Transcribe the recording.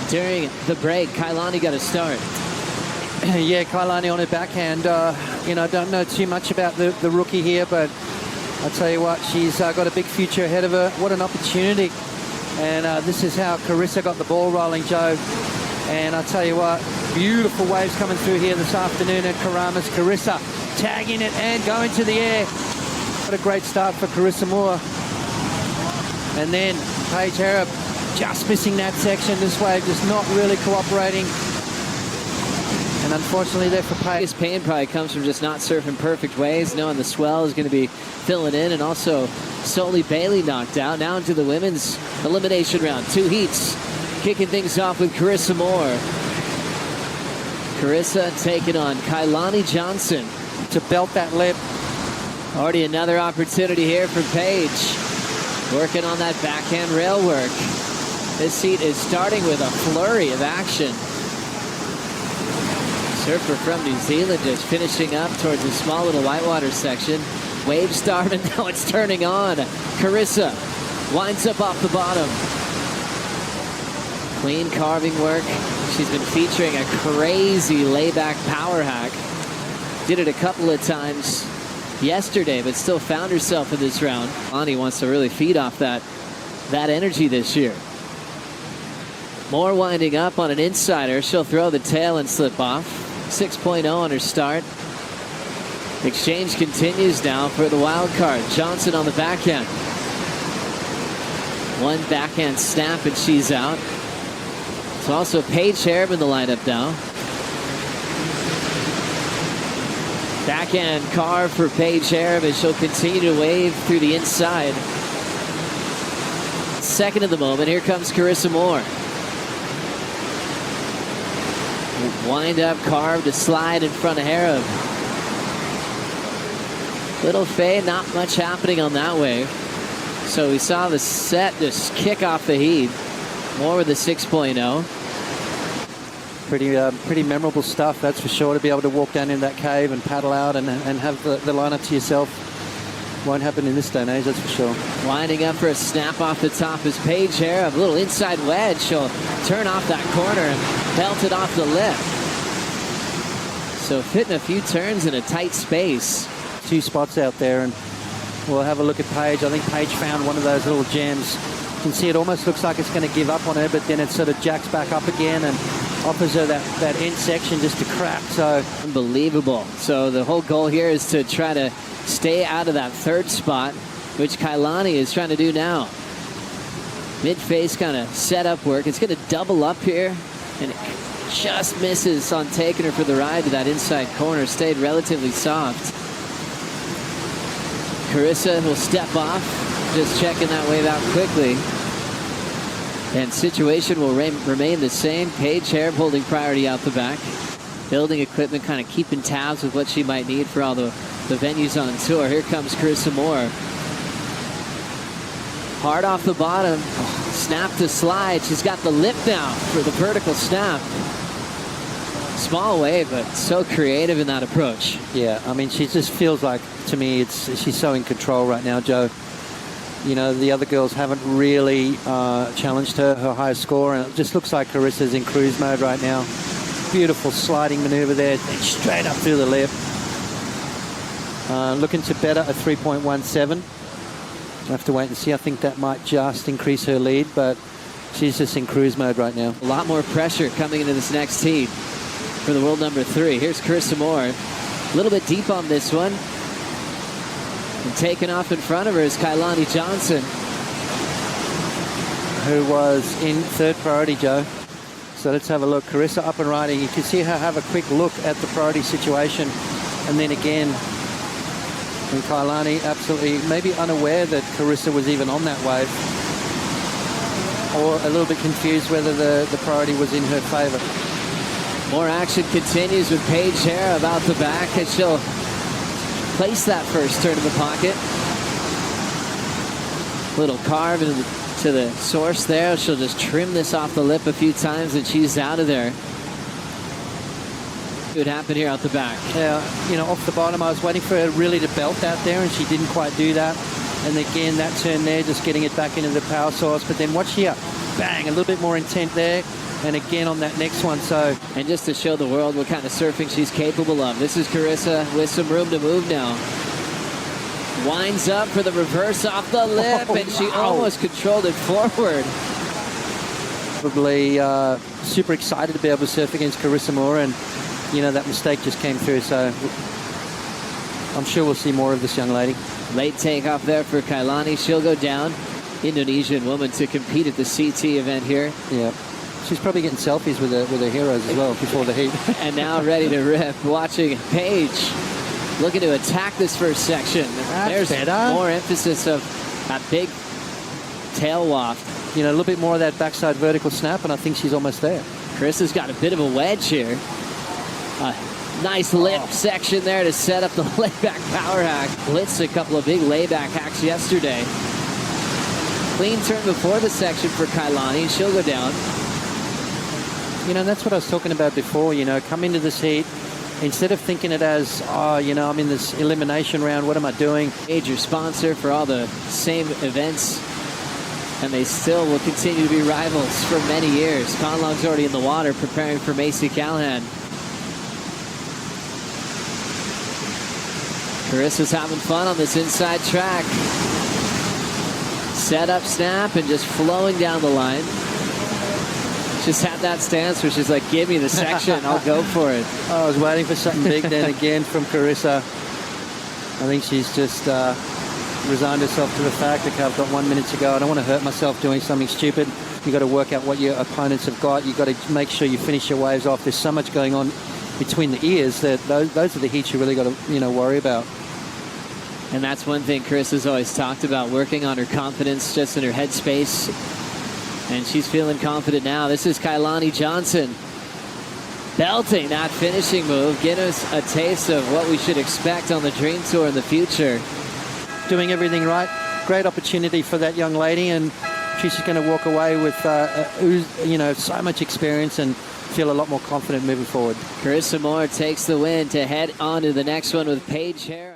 During the break, Kailani got a start. Yeah, Kailani on her backhand. Don't know too much about the rookie here, but I'll tell you what, she's got a big future ahead of her. What an opportunity. And this is how Carissa got the ball rolling, Joe. And I'll tell you what, beautiful waves coming through here this afternoon at Karamas. Carissa tagging it and going to the air. What a great start for Carissa Moore. And then Paige Hareb just missing that section. This wave just not really cooperating. And unfortunately there for Paige. His pain probably comes from just not surfing perfect waves, knowing the swell is going to be filling in, and also solely Bailey knocked out. Now into the women's elimination round. 2 heats. Kicking things off with Carissa Moore. Carissa taking on Kailani Johnson. To belt that lip. Already another opportunity here for Paige. Working on that backhand rail work. This heat is starting with a flurry of action. Surfer from New Zealand just finishing up towards a small little whitewater section. Wave started, now it's turning on. Carissa winds up off the bottom. Clean carving work. She's been featuring a crazy layback power hack. Did it a couple of times yesterday, but still found herself in this round. Ani wants to really feed off that energy this year. Moore winding up on an insider. She'll throw the tail and slip off. 6.0 on her start. Exchange continues now for the wild card. Johnson on the backhand. One backhand snap and she's out. It's also Paige Hareb in the lineup now. Backhand carve for Paige Hareb as she'll continue to wave through the inside. Second of the moment, here comes Carissa Moore. Wind up carve to slide in front of Hareb. Little fade, not much happening on that wave. So we saw the set just kick off the heat. More with the 6.0. Pretty memorable stuff, that's for sure, to be able to walk down in that cave and paddle out and have the lineup to yourself. Won't happen in this day and age, that's for sure. Winding up for a snap off the top is Paige Hareb. A little inside wedge. She'll turn off that corner and belt it off the lip. So fitting a few turns in a tight space. 2 spots out there, and we'll have a look at Paige. I think Paige found one of those little gems. You can see it almost looks like it's going to give up on her, but then it sort of jacks back up again and offers her that end section just to crack. So unbelievable. So the whole goal here is to try to stay out of that third spot, which Kailani is trying to do now. Mid-face kind of setup work. It's going to double up here, and it just misses on taking her for the ride to that inside corner. Stayed relatively soft. Carissa will step off, just checking that wave out quickly. And situation will remain the same. Paige Hareb holding priority out the back. Building equipment, kind of keeping tabs with what she might need for all the venues on tour. Here comes Carissa Moore. Hard off the bottom. Snap to slide. She's got the lip now for the vertical snap. Small wave, but so creative in that approach. Yeah, I mean, she just feels like, to me, she's so in control right now, Joe. You know, the other girls haven't really challenged her highest score, and it just looks like Carissa's in cruise mode right now. Beautiful sliding maneuver there, straight up through the lip. Looking to better a 3.17. We'll have to wait and see. I think that might just increase her lead, but she's just in cruise mode right now. A lot more pressure coming into this next heat for the world number 3. Here's Carissa Moore. A little bit deep on this one. And taken off in front of her is Kailani Johnson, who was in third priority, Joe. So let's have a look. Carissa up and riding. You can see her have a quick look at the priority situation. And then again, and Kailani absolutely maybe unaware that Carissa was even on that wave. Or a little bit confused whether the priority was in her favor. More action continues with Paige Hareb out the back as she'll place that first turn in the pocket. Little carve to the source there. She'll just trim this off the lip a few times and she's out of there. It would happen here out the back. Yeah, you know, off the bottom, I was waiting for her really to belt out there, and she didn't quite do that. And again, that turn there, just getting it back into the power source. But then watch here, bang, a little bit more intent there. and again on that next one. So, And just to show the world what kind of surfing she's capable of, this is Carissa with some room to move now. Winds up for the reverse off the lip, and she almost controlled it forward. probably super excited to be able to surf against Carissa more, and you know that mistake just came through. So I'm sure we'll see more of this young lady. Late takeoff there for Kailani. She'll go down. Indonesian woman to compete at the CT event here. Yeah. She's probably getting selfies with her heroes as well before the heat. And now ready to rip. Watching Paige looking to attack this first section. There's better. more emphasis of a big tail waft. You know, a little bit more of that backside vertical snap, and I think she's almost there. Carissa's got a bit of a wedge here. Nice lip section there to set up the layback power hack. Blitzed a couple of big layback hacks yesterday. Clean turn before the section for Kailani. She'll go down. You know, that's what I was talking about before. You know, come into this heat, instead of thinking it as, oh, you know, I'm in this elimination round, what am I doing? Major sponsor for all the same events. And they still will continue to be rivals for many years. Conlong's already in the water preparing for Macy Callahan. Carissa's having fun on this inside track. Set up snap and just flowing down the line. Just had that stance where she's like, give me the section, I'll go for it. I was waiting for something big then again from Carissa. I think she's just resigned herself to the fact, okay, I've got 1 minute to go. I don't want to hurt myself doing something stupid. You've got to work out what your opponents have got. You've got to make sure you finish your waves off. There's so much going on between the ears that those are the heats you really got to, you know, worry about. And that's one thing Carissa's always talked about, working on her confidence just in her headspace. And she's feeling confident now. This is Kailani Johnson belting that finishing move, getting us a taste of what we should expect on the Dream Tour in the future. Doing everything right. Great opportunity for that young lady, and she's just going to walk away with, you know, so much experience and feel a lot more confident moving forward. Carissa Moore takes the win to head on to the next one with Paige Hareb.